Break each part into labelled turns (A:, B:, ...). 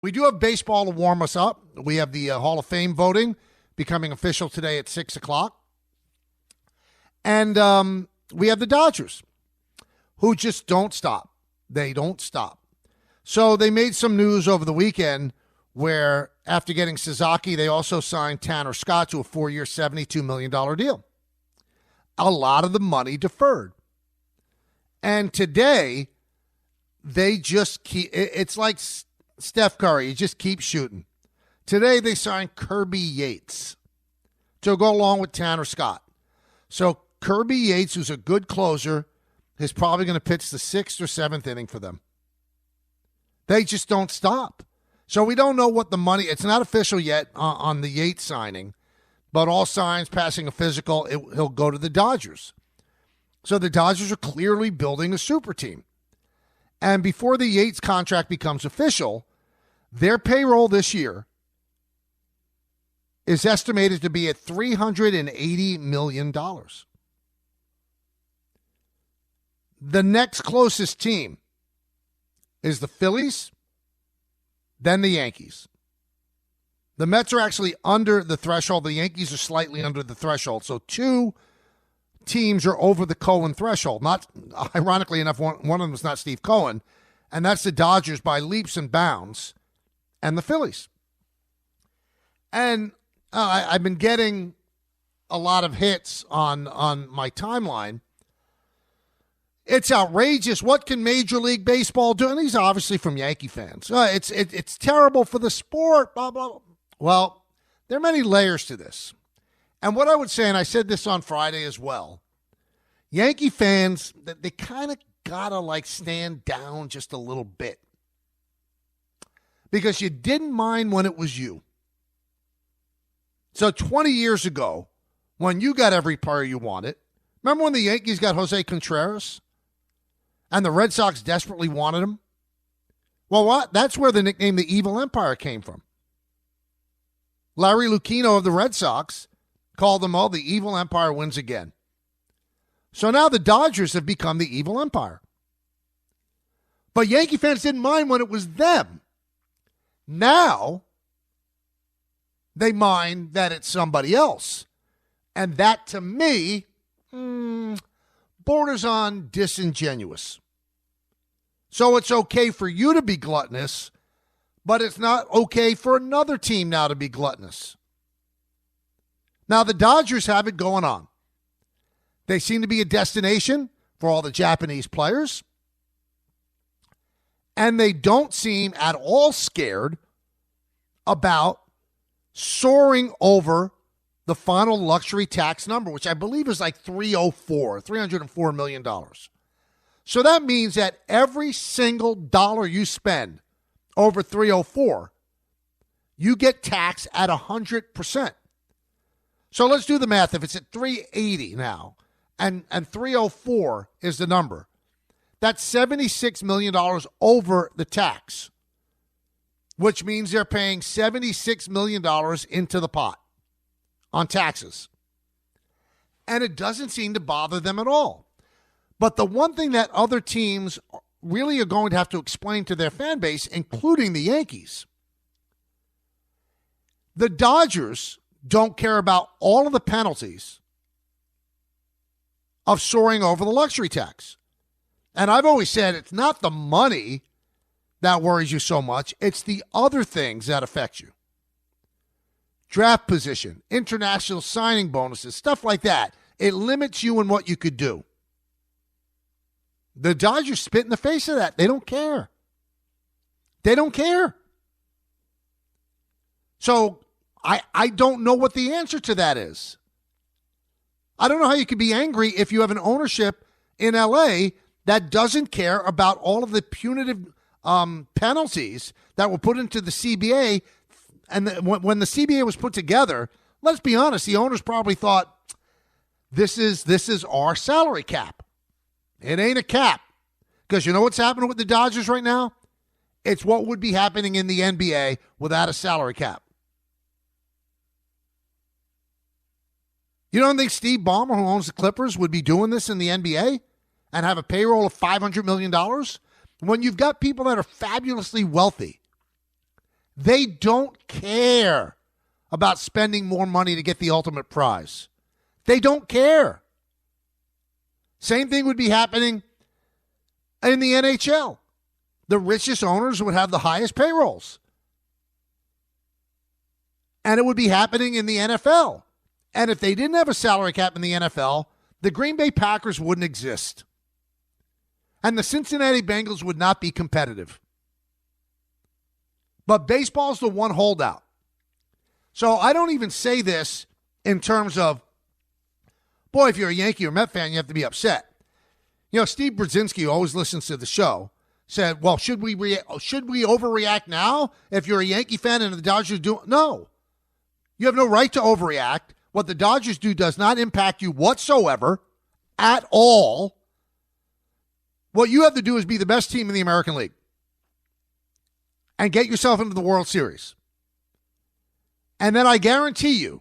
A: We do have baseball to warm us up. We have the Hall of Fame voting becoming official today at 6 o'clock. And we have the Dodgers, who just don't stop. They don't stop. So they made some news over the weekend where after getting Sasaki, they also signed Tanner Scott to a 4-year, $72 million deal. A lot of the money deferred. And today, they just keep, it's like Steph Curry, you just keep shooting. Today, they signed Kirby Yates to go along with Tanner Scott. So Kirby Yates, who's a good closer, is probably going to pitch the 6th or 7th inning for them. They just don't stop. So we don't know what the money, it's not official yet on the Yates signing, but all signs passing a physical, he'll go to the Dodgers. So the Dodgers are clearly building a super team. And before the Yates contract becomes official, their payroll this year is estimated to be at $380 million. The next closest team is the Phillies, then the Yankees. The Mets are actually under the threshold. The Yankees are slightly under the threshold. So two teams are over the Cohen threshold. Not, ironically enough, one of them is not Steve Cohen, and that's the Dodgers by leaps and bounds, and the Phillies. And I've been getting a lot of hits on my timeline. It's outrageous. What can Major League Baseball do? And these are obviously from Yankee fans. It's terrible for the sport, blah, blah, blah. Well, there are many layers to this. And what I would say, and I said this on Friday as well, Yankee fans, they kind of got to like stand down just a little bit. Because you didn't mind when it was you. So 20 years ago, when you got every player you wanted, remember when the Yankees got Jose Contreras? And the Red Sox desperately wanted him? Well, what? That's where the nickname the Evil Empire came from. Larry Lucchino of the Red Sox called them all the Evil Empire wins again. So now the Dodgers have become the Evil Empire. But Yankee fans didn't mind when it was them. Now they mind that it's somebody else. And that, to me, borders on disingenuous. So it's okay for you to be gluttonous, but it's not okay for another team now to be gluttonous. Now, the Dodgers have it going on. They seem to be a destination for all the Japanese players. And they don't seem at all scared about soaring over the final luxury tax number, which I believe is like $304 million. So that means that every single dollar you spend over 304, you get taxed at 100%. So let's do the math. If it's at 380 now and 304 is the number, that's $76 million over the tax, which means they're paying $76 million into the pot on taxes. And it doesn't seem to bother them at all. But the one thing that other teams really are going to have to explain to their fan base, including the Yankees, the Dodgers don't care about all of the penalties of soaring over the luxury tax. And I've always said it's not the money that worries you so much. It's the other things that affect you. Draft position, international signing bonuses, stuff like that. It limits you in what you could do. The Dodgers spit in the face of that. They don't care. They don't care. So I don't know what the answer to that is. I don't know how you could be angry if you have an ownership in L.A. that doesn't care about all of the punitive penalties that were put into the CBA. And when the CBA was put together, let's be honest, the owners probably thought, this is our salary cap. It ain't a cap. Because you know what's happening with the Dodgers right now? It's what would be happening in the NBA without a salary cap. You don't think Steve Ballmer, who owns the Clippers, would be doing this in the NBA and have a payroll of $500 million? When you've got people that are fabulously wealthy They don't care about spending more money to get the ultimate prize. They don't care. Same thing would be happening in the NHL. The richest owners would have the highest payrolls. And it would be happening in the NFL. And if they didn't have a salary cap in the NFL, the Green Bay Packers wouldn't exist. And the Cincinnati Bengals would not be competitive. But baseball's the one holdout. So I don't even say this in terms of, boy, if you're a Yankee or Met fan, you have to be upset. You know, Steve Brzezinski, who always listens to the show, said, well, should we overreact now if you're a Yankee fan and the Dodgers do? No. You have no right to overreact. What the Dodgers do does not impact you whatsoever at all. What you have to do is be the best team in the American League and get yourself into the World Series. And then I guarantee you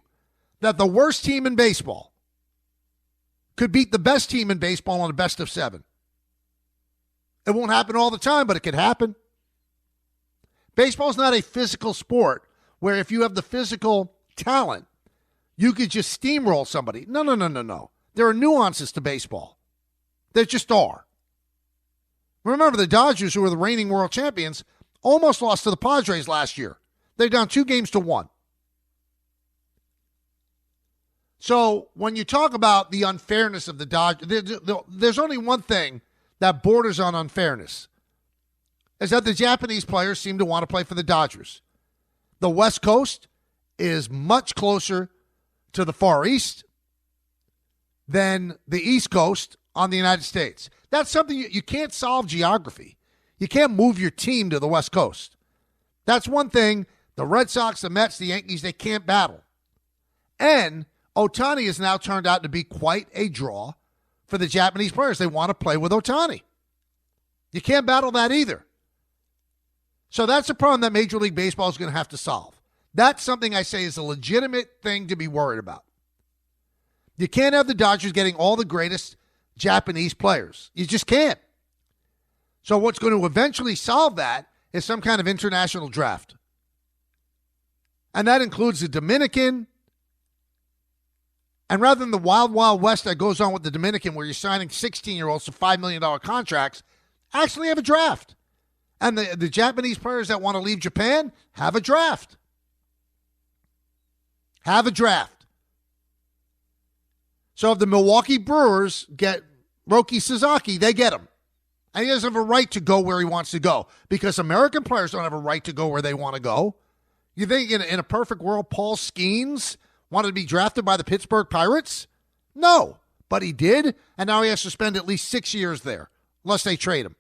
A: that the worst team in baseball could beat the best team in baseball on a best of 7. It won't happen all the time, but it could happen. Baseball is not a physical sport where if you have the physical talent, you could just steamroll somebody. No. There are nuances to baseball. There just are. Remember, the Dodgers, who were the reigning world champions, almost lost to the Padres last year. They're down 2-1. So when you talk about the unfairness of the Dodgers, there's only one thing that borders on unfairness, is that the Japanese players seem to want to play for the Dodgers. The West Coast is much closer to the Far East than the East Coast on the United States. That's something you can't solve geography. You can't move your team to the West Coast. That's one thing the Red Sox, the Mets, the Yankees, they can't battle. And Ohtani has now turned out to be quite a draw for the Japanese players. They want to play with Ohtani. You can't battle that either. So that's a problem that Major League Baseball is going to have to solve. That's something I say is a legitimate thing to be worried about. You can't have the Dodgers getting all the greatest Japanese players. You just can't. So what's going to eventually solve that is some kind of international draft. And that includes the Dominican. And rather than the wild, wild west that goes on with the Dominican where you're signing 16-year-olds to $5 million contracts, actually have a draft. And the Japanese players that want to leave Japan, have a draft. Have a draft. So if the Milwaukee Brewers get Roki Sasaki, they get him. And he doesn't have a right to go where he wants to go because American players don't have a right to go where they want to go. You think in a perfect world, Paul Skeens wanted to be drafted by the Pittsburgh Pirates? No, but he did, and now he has to spend at least 6 years there, unless they trade him.